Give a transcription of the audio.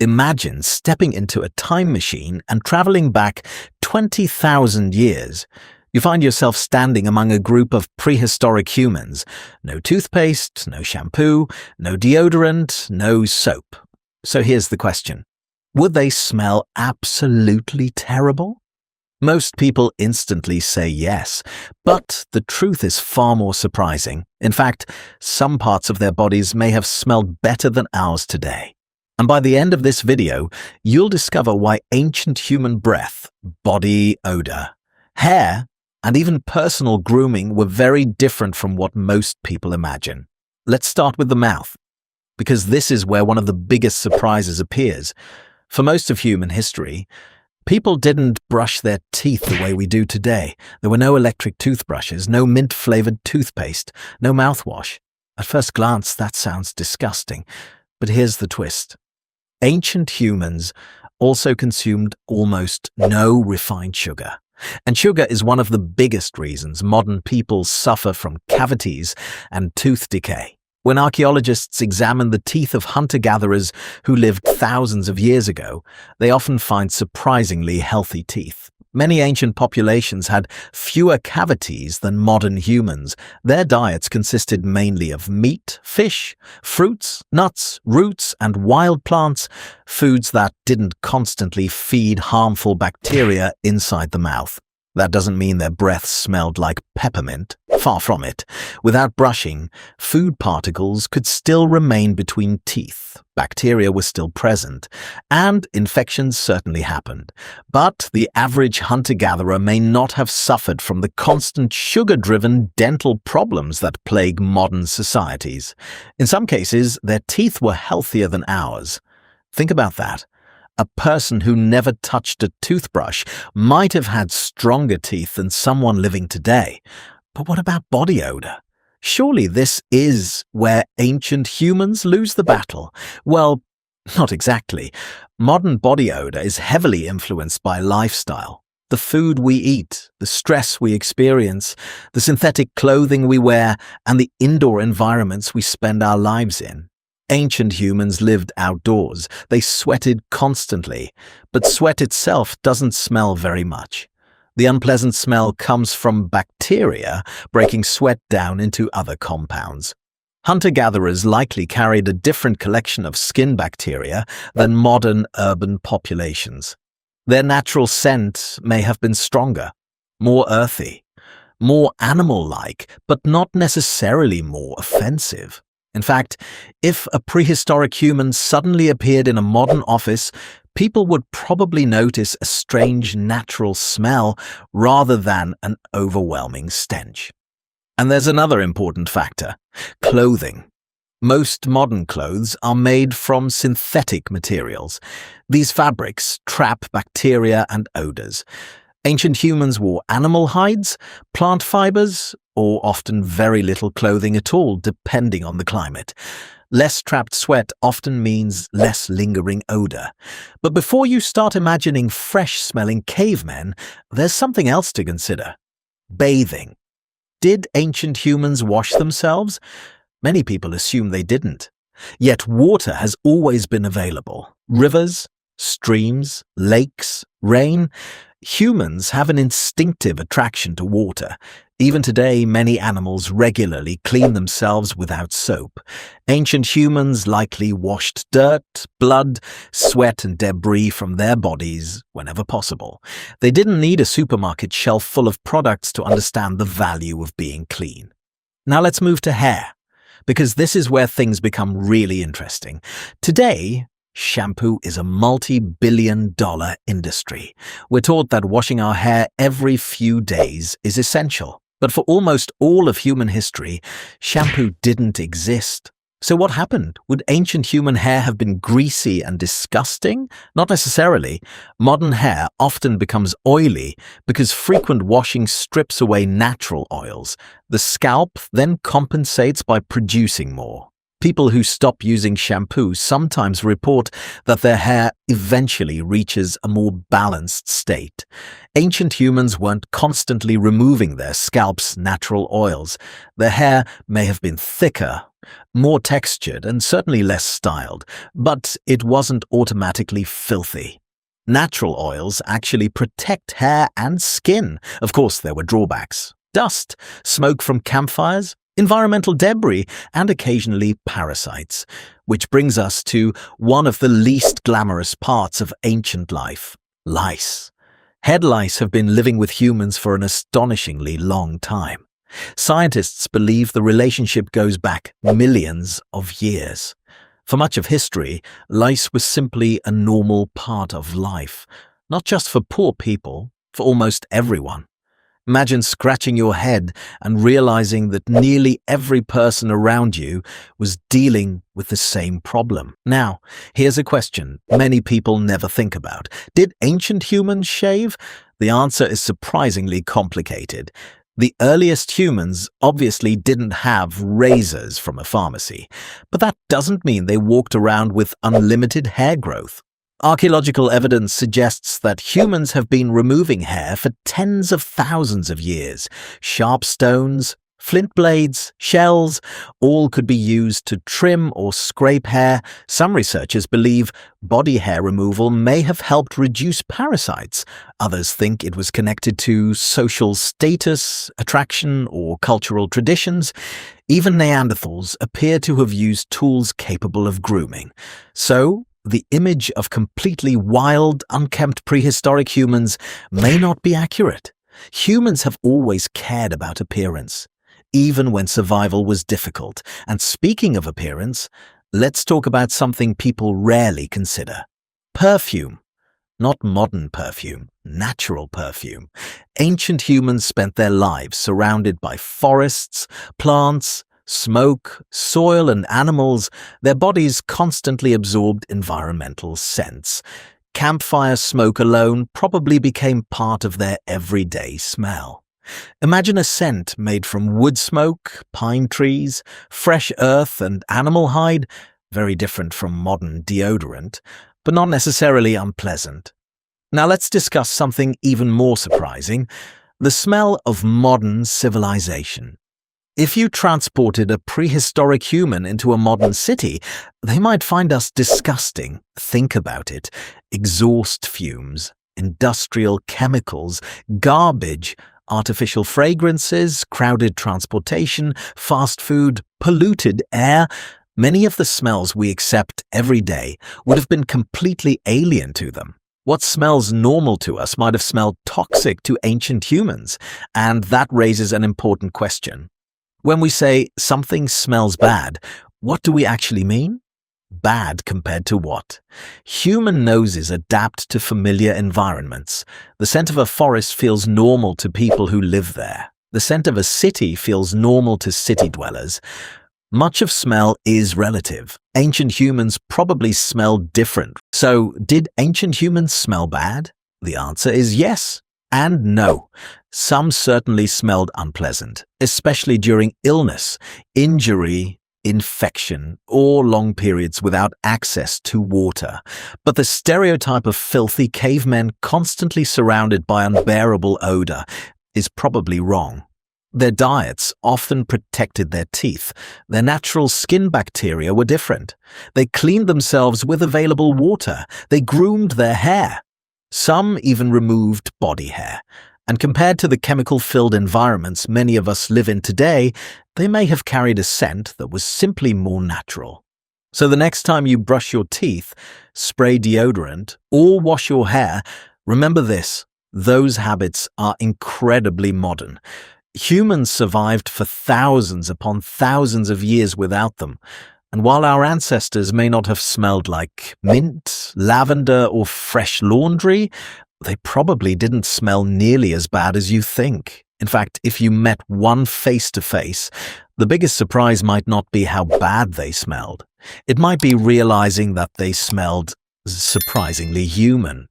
Imagine stepping into a time machine and traveling back 20,000 years. You find yourself standing among a group of prehistoric humans. No toothpaste, no shampoo, no deodorant, no soap. So here's the question. Would they smell absolutely terrible? Most people instantly say yes, but the truth is far more surprising. In fact, some parts of their bodies may have smelled better than ours today. And by the end of this video, you'll discover why ancient human breath, body odor, hair, and even personal grooming were very different from what most people imagine. Let's start with the mouth, because this is where one of the biggest surprises appears. For most of human history, people didn't brush their teeth the way we do today. There were no electric toothbrushes, no mint-flavored toothpaste, no mouthwash. At first glance, that sounds disgusting. But here's the twist. Ancient humans also consumed almost no refined sugar. And sugar is one of the biggest reasons modern people suffer from cavities and tooth decay. When archaeologists examine the teeth of hunter-gatherers who lived thousands of years ago, they often find surprisingly healthy teeth. Many ancient populations had fewer cavities than modern humans. Their diets consisted mainly of meat, fish, fruits, nuts, roots, and wild plants, foods that didn't constantly feed harmful bacteria inside the mouth. That doesn't mean their breath smelled like peppermint. Far from it. Without brushing, food particles could still remain between teeth. Bacteria were still present, and infections certainly happened. But the average hunter-gatherer may not have suffered from the constant sugar-driven dental problems that plague modern societies. In some cases, their teeth were healthier than ours. Think about that. A person who never touched a toothbrush might have had stronger teeth than someone living today. But what about body odor? Surely this is where ancient humans lose the battle. Well, not exactly. Modern body odor is heavily influenced by lifestyle. The food we eat, the stress we experience, the synthetic clothing we wear, and the indoor environments we spend our lives in. Ancient humans lived outdoors. They sweated constantly, but sweat itself doesn't smell very much. The unpleasant smell comes from bacteria breaking sweat down into other compounds. Hunter-gatherers likely carried a different collection of skin bacteria than modern urban populations. Their natural scent may have been stronger, more earthy, more animal-like, but not necessarily more offensive. In fact, if a prehistoric human suddenly appeared in a modern office, people would probably notice a strange natural smell rather than an overwhelming stench. And there's another important factor: clothing. Most modern clothes are made from synthetic materials. These fabrics trap bacteria and odors. Ancient humans wore animal hides, plant fibers, or often very little clothing at all, depending on the climate. Less trapped sweat often means less lingering odor. But before you start imagining fresh-smelling cavemen, there's something else to consider. Bathing. Did ancient humans wash themselves? Many people assume they didn't. Yet water has always been available. Rivers, streams, lakes, rain. Humans have an instinctive attraction to water. Even today, many animals regularly clean themselves without soap. Ancient humans likely washed dirt, blood, sweat, and debris from their bodies whenever possible. They didn't need a supermarket shelf full of products to understand the value of being clean. Now let's move to hair, because this is where things become really interesting. Today, shampoo is a multi-billion-dollar industry. We're taught that washing our hair every few days is essential. But for almost all of human history, shampoo didn't exist. So what happened? Would ancient human hair have been greasy and disgusting? Not necessarily. Modern hair often becomes oily because frequent washing strips away natural oils. The scalp then compensates by producing more. People who stop using shampoo sometimes report that their hair eventually reaches a more balanced state. Ancient humans weren't constantly removing their scalp's natural oils. Their hair may have been thicker, more textured, and certainly less styled, but it wasn't automatically filthy. Natural oils actually protect hair and skin. Of course, there were drawbacks. Dust, smoke from campfires, environmental debris, and occasionally parasites. Which brings us to one of the least glamorous parts of ancient life: lice. Head lice have been living with humans for an astonishingly long time. Scientists believe the relationship goes back millions of years. For much of history, lice was simply a normal part of life, not just for poor people, for almost everyone. Imagine scratching your head and realizing that nearly every person around you was dealing with the same problem. Now, here's a question many people never think about. Did ancient humans shave? The answer is surprisingly complicated. The earliest humans obviously didn't have razors from a pharmacy, but that doesn't mean they walked around with unlimited hair growth. Archaeological evidence suggests that humans have been removing hair for tens of thousands of years. Sharp stones, flint blades, shells, all could be used to trim or scrape hair. Some researchers believe body hair removal may have helped reduce parasites. Others think it was connected to social status, attraction, or cultural traditions. Even Neanderthals appear to have used tools capable of grooming. So, the image of completely wild, unkempt prehistoric humans may not be accurate. Humans have always cared about appearance, even when survival was difficult. And speaking of appearance, let's talk about something people rarely consider: perfume. Not modern perfume, natural perfume. Ancient humans spent their lives surrounded by forests, plants, smoke, soil, and animals. Their bodies constantly absorbed environmental scents. Campfire smoke alone probably became part of their everyday smell. Imagine a scent made from wood smoke, pine trees, fresh earth, and animal hide. Very different from modern deodorant, but not necessarily unpleasant. Now let's discuss something even more surprising: the smell of modern civilization. If you transported a prehistoric human into a modern city, they might find us disgusting. Think about it. Exhaust fumes, industrial chemicals, garbage, artificial fragrances, crowded transportation, fast food, polluted air. Many of the smells we accept every day would have been completely alien to them. What smells normal to us might have smelled toxic to ancient humans, and that raises an important question. When we say something smells bad, what do we actually mean? Bad compared to what? Human noses adapt to familiar environments. The scent of a forest feels normal to people who live there. The scent of a city feels normal to city dwellers. Much of smell is relative. Ancient humans probably smelled different. So, did ancient humans smell bad? The answer is yes and no. Some certainly smelled unpleasant, especially during illness, injury, infection, or long periods without access to water. But the stereotype of filthy cavemen constantly surrounded by unbearable odor is probably wrong. Their diets often protected their teeth. Their natural skin bacteria were different. They cleaned themselves with available water. They groomed their hair. Some even removed body hair. And compared to the chemical-filled environments many of us live in today, they may have carried a scent that was simply more natural. So the next time you brush your teeth, spray deodorant, or wash your hair, remember this: those habits are incredibly modern. Humans survived for thousands upon thousands of years without them. And while our ancestors may not have smelled like mint, lavender, or fresh laundry, they probably didn't smell nearly as bad as you think. In fact, if you met one face to face, the biggest surprise might not be how bad they smelled. It might be realizing that they smelled surprisingly human.